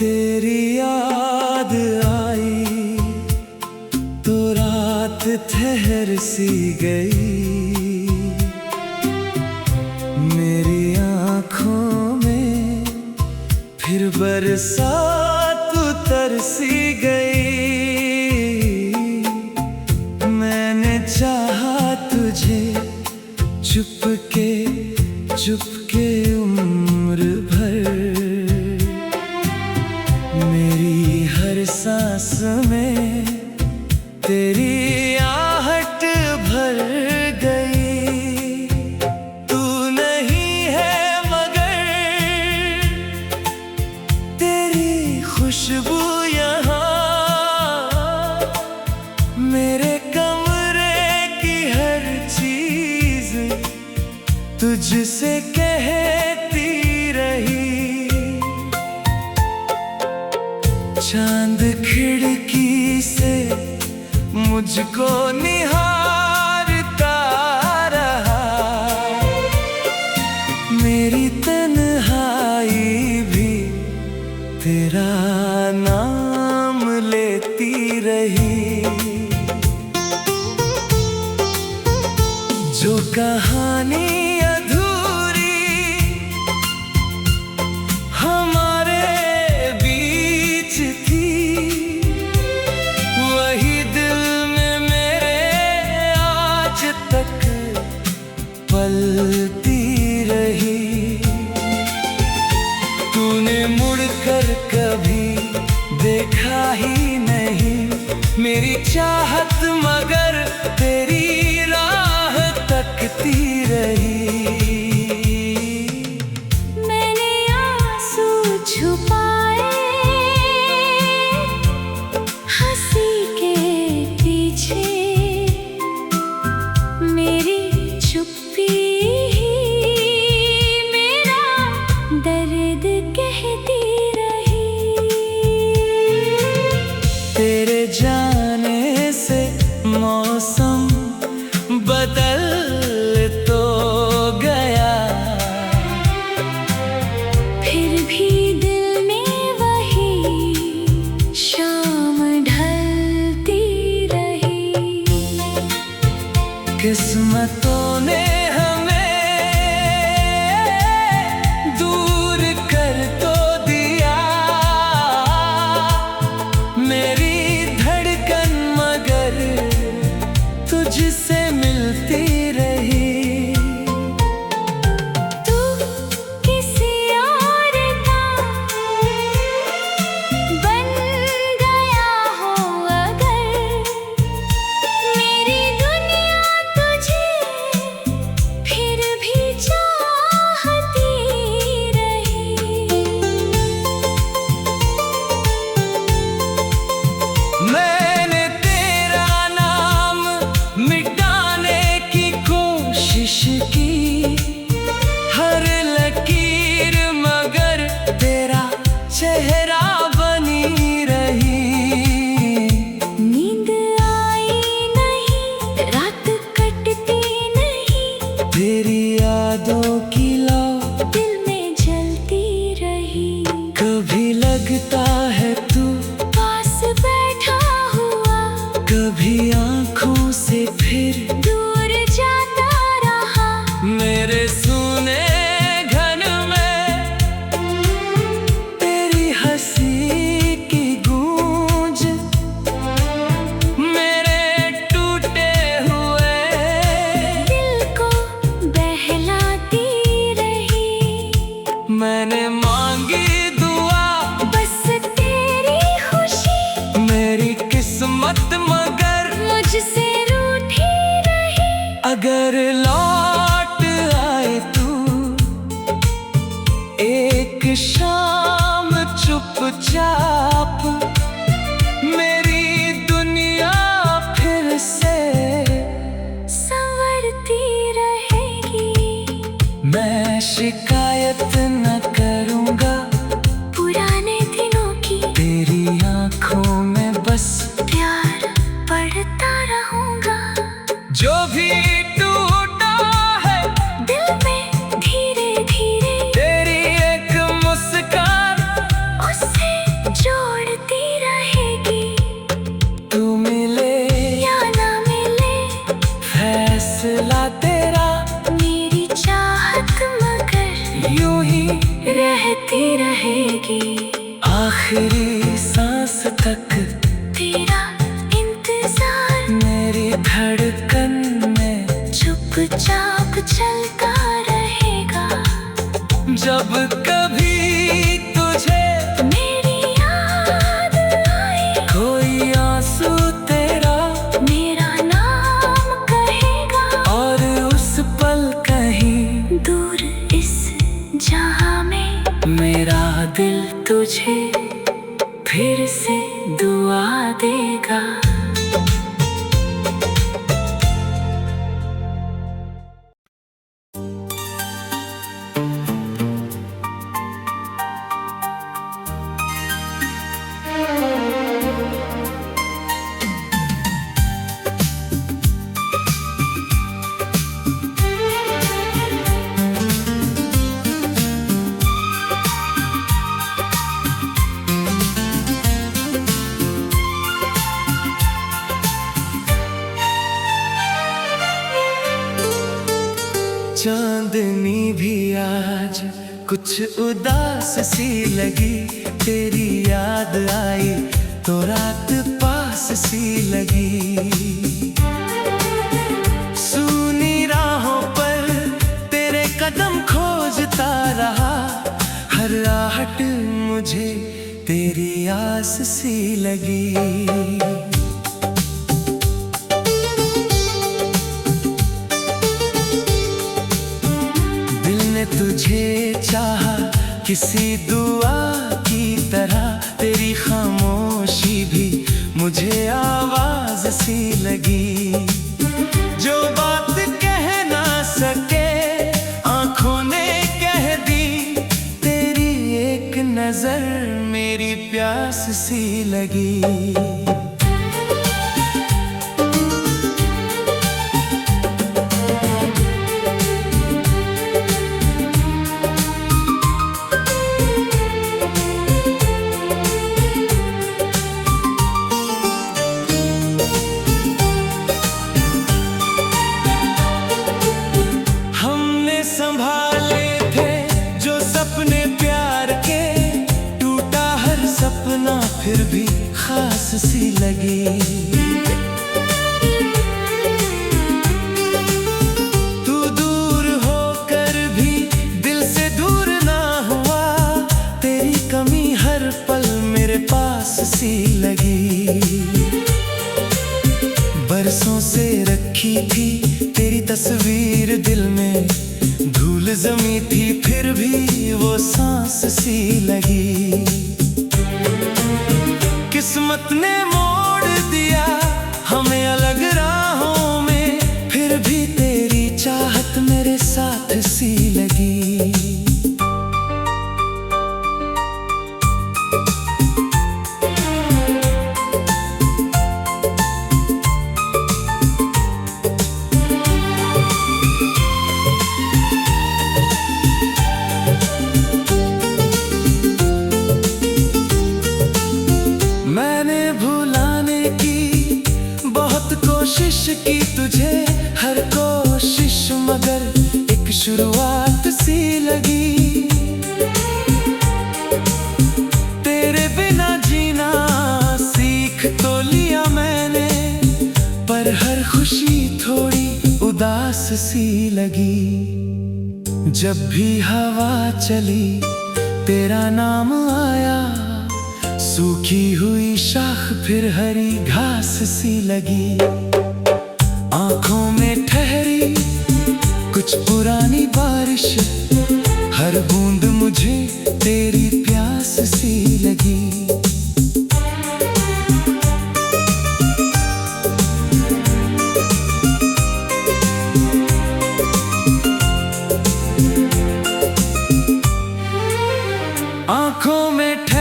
तेरी याद आई तो रात ठहर सी गई, मेरी आँखों में फिर बरसात उतर सी गई। मैंने चाहा तुझे चुपके चुपके उम्र भर, मेरी हर सांस में तेरी आहट भर गई। तू नहीं है मगर तेरी खुशबू यहाँ मेरे कमरे की हर चीज तुझसे कहती रही। चांद खिड़की से मुझको निहारता रहा, मेरी तन्हाई भी तेरा नाम लेती रही। जो कहानी पलती रही, तूने मुड़कर कभी देखा ही नहीं मेरी चाहत, मगर तेरी राह तकती रही। मैंने आंसू छुपाए हंसी के पीछे, मेरी चुप्पी दर्द कहती रही। तेरे जाने से मौसम बदल तो गया, फिर भी दिल में वही शाम ढलती रही। किस्मतों ने तुझसे मिलती रही। तू किसी और का बन गया हो अगर, मेरी दुनिया तुझे फिर भी चाहती रही। मैंने तेरा नाम मिटाने की कोशिश की, हर लकीर मगर तेरा चेहरा बनी रही। नींद आई नहीं, रात कटती नहीं, तेरी यादों की लौ दिल में जलती रही। कभी लगता है तू पास बैठा हुआ, कभी आँखों से फिर दूर जाता रहा। मेरे सुने घन में तेरी हंसी की गूंज, मेरे टूटे हुए दिल को बहलाती रही। मैंने मांगी दुआ बस चुपचाप मेरी दुनिया फिर से संवरती रहेगी। मैं शिकायत न करूँगा पुराने दिनों की तेरी आँखों में बस प्यार पढ़ता रहूंगा। जो भी टूटा है दिल में धीरे धीरे तेरी एक मुस्कान उससे जोड़ती रहेगी। तू मिले या ना मिले फैसला तेरा, मेरी चाहत मगर यूं ही रहती रहेगी। आखिरी सांस तक तेरा इंतजार मेरी धड़कन में चुपचाप चलता रहेगा। जब कभी तुझे मेरी याद आई कोई आंसू तेरा मेरा नाम कहेगा। और उस पल कहीं दूर इस जहां में मेरा दिल तुझे फिर से दुआ देगा। चांदनी भी आज कुछ उदास सी लगी, तेरी याद आई तो रात पास सी लगी। सूनी राहों पर तेरे कदम खोजता रहा, हर आहट मुझे तेरी आस सी लगी। तुझे चाहा किसी दुआ की तरह, तेरी खामोशी भी मुझे आवाज सी लगी। जो बात कह ना सके आंखों ने कह दी, तेरी एक नजर मेरी प्यास सी लगी। संभाले थे जो सपने प्यार के, टूटा हर सपना फिर भी खास सी लगी। तू दूर होकर भी दिल से दूर ना हुआ, तेरी कमी हर पल मेरे पास सी लगी। बरसों से रखी थी तेरी तस्वीर दिल में, धूल जमी थी फिर भी वो सांस सी लगी। किस्मत ने मोड़ दिया हमें अलग राहों में, फिर भी तेरी चाहत मेरे साथ सी लगी। कोशिश की तुझे हर कोशिश मगर एक शुरुआत सी लगी। तेरे बिना जीना सीख तो लिया मैंने, पर हर खुशी थोड़ी उदास सी लगी। जब भी हवा चली तेरा नाम आया, सूखी हुई शाख फिर हरी घास सी लगी। आंखों में ठहरी कुछ पुरानी बारिश, हर बूंद मुझे तेरी प्यास सी लगी।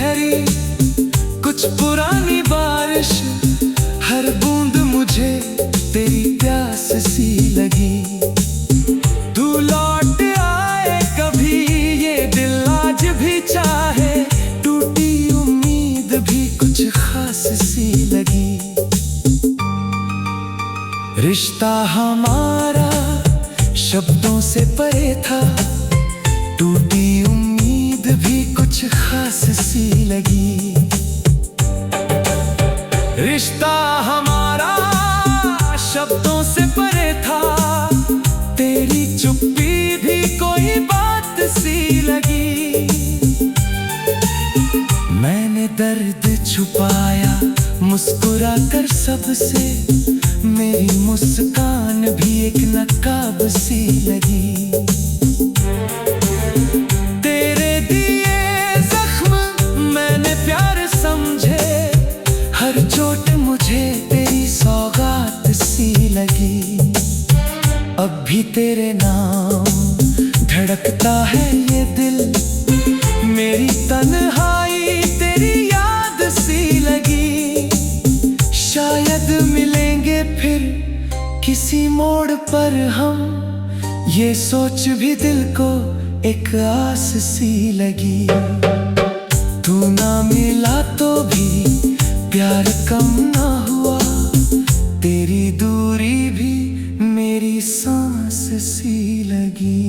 गहरी, कुछ पुरानी बारिश, हर बूंद मुझे तेरी प्यास सी लगी। तू लौट आए कभी ये दिल आज भी चाहे, टूटी उम्मीद भी कुछ खास सी लगी। रिश्ता हमारा शब्दों से परे था, टूटी उम्मीद भी कुछ खास सी लगी। रिश्ता हमारा शब्दों से परे था, तेरी चुप्पी भी कोई बात सी लगी। मैंने दर्द छुपाया मुस्कुरा कर सबसे, मेरी मुस्कान भी एक नकाब सी लगी। तेरे दिए जख्म मैंने प्यार समझे, हर चोट मुझे तेरी सौगात सी लगी। अब भी तेरे नाम धड़कता है ये दिल, मेरी तन्हाई तेरी याद सी लगी। शायद मिलेंगे फिर किसी मोड़ पर हम, ये सोच भी दिल को एक आस सी लगी। तू ना मिला तो भी प्यार कम ना हुआ, तेरी दूरी भी मेरी सांस सी लगी।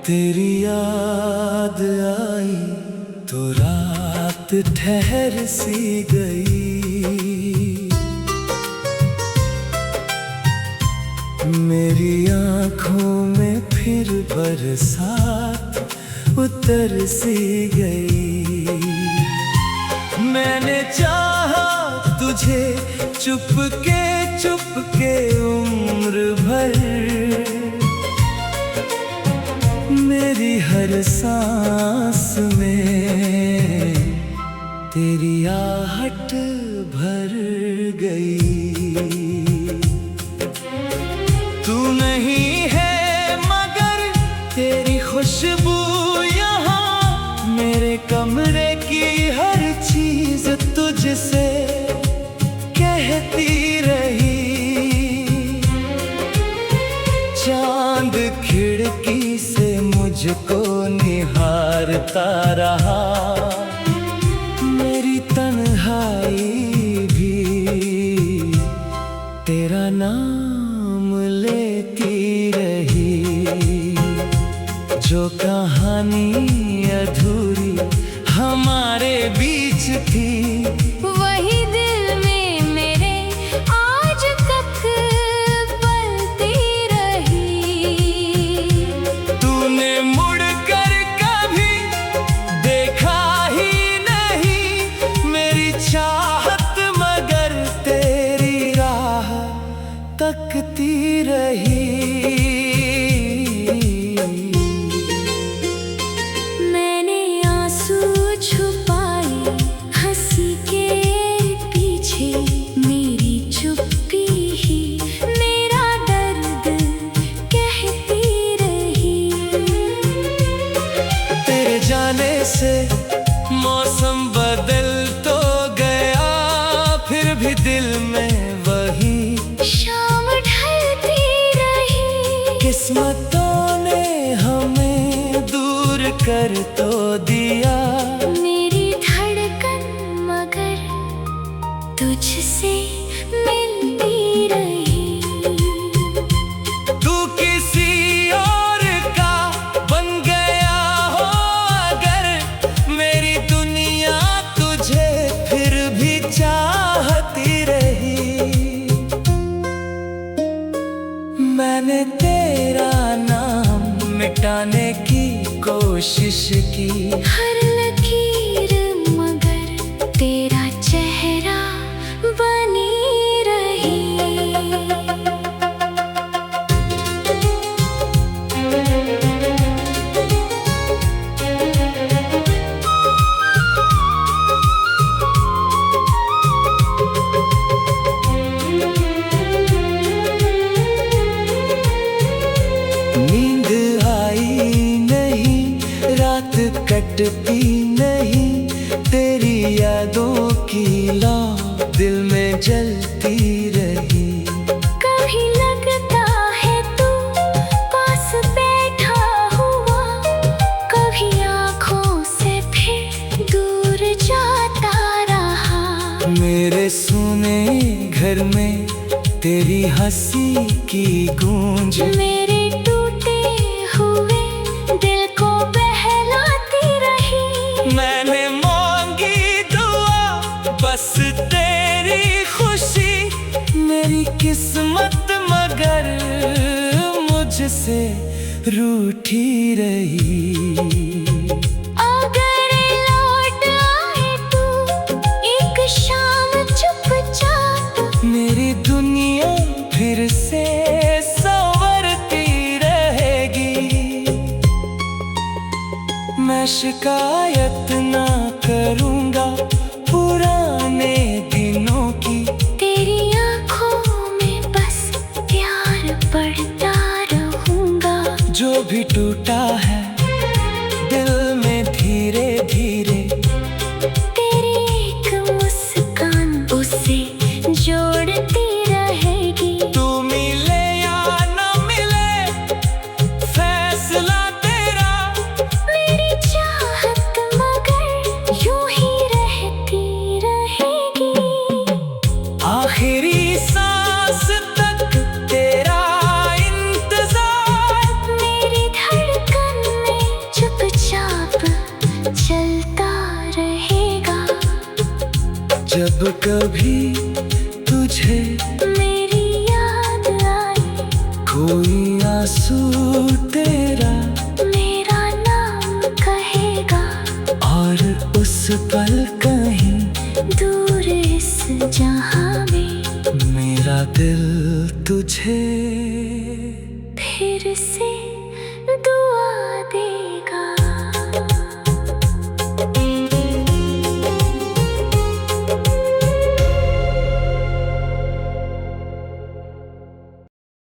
तेरी याद आई तो रात ठहर सी गई, मेरी आँखों में फिर बरसात उतर सी गई। मैंने चाहा तुझे चुपके उम्र भर, मेरी हर सांस में तेरी आहट भर गई। तू नहीं है मगर तेरी खुशबू यहाँ, मेरे कमरे की हर चीज तुझसे कहती रही। चांद खिड़की से मुझको निहारता रहा, मेरी तन्हाई भी तेरा नाम लेती रही। जो कहानी अधूरी हमारे बीच थी, वही दिल में मेरे आज तक पलती रही। तूने मुड़कर कभी देखा ही नहीं मेरी चाहत, मगर तेरी राह तकती रही। मैंने आंसू छुपाए हंसी के पीछे, मेरी चुप्पी ही मेरा दर्द कहती रही। तेरे जाने से मौसम बदल तो गया, फिर भी दिल में वही शाम ढलती रही। किस्मतों ने हमें दूर कर तो दिया, मेरी धड़कन मगर तुझसे मिलती रही। तू किसी और का बन गया हो अगर, मेरी दुनिया तुझे फिर भी चाहती रही। कोशिश की, हर लकीर मगर तेरा चेहरा बनी रही। नींद आई नहीं, रात कटती नहीं, तेरी यादों की लौ दिल में जलती रही। कभी लगता है तू पास बैठा हुआ, कभी आँखों से फिर दूर जाता रहा। मेरे सुने घर में तेरी हंसी की गूंज, मेरे टूटे हुए दिल को बहलाती रही। मैंने मांगी दुआ बस तेरी खुशी, मेरी किस्मत मगर मुझसे रूठी रही। अगर लौट आए तू एक शाम चुपचाप, मेरी दुनिया फिर से संवरती रहेगी। मैं शिकायत ना करूँगा पुराने दिनों की, तेरी आँखों में बस प्यार पढ़ता रहूँगा। जो भी टूटा है दिल में धीरे धीरे, तेरी एक मुस्कान उसे जोड़ती रहेगी। तू मिले या न मिले फैसला तेरा, मेरी चाहत मगर यूं ही रहती रहेगी। आखिरी सांस तक तेरा इंतजार, मेरी धड़कन में चुपचाप चलता रहेगा। जब कभी तुझे मेरी याद आई, कोई आंसू तेरा मेरा नाम कहेगा। और उस पल कहीं दूर इस जहां में मेरा दिल तुझे फिर से दुआ दे।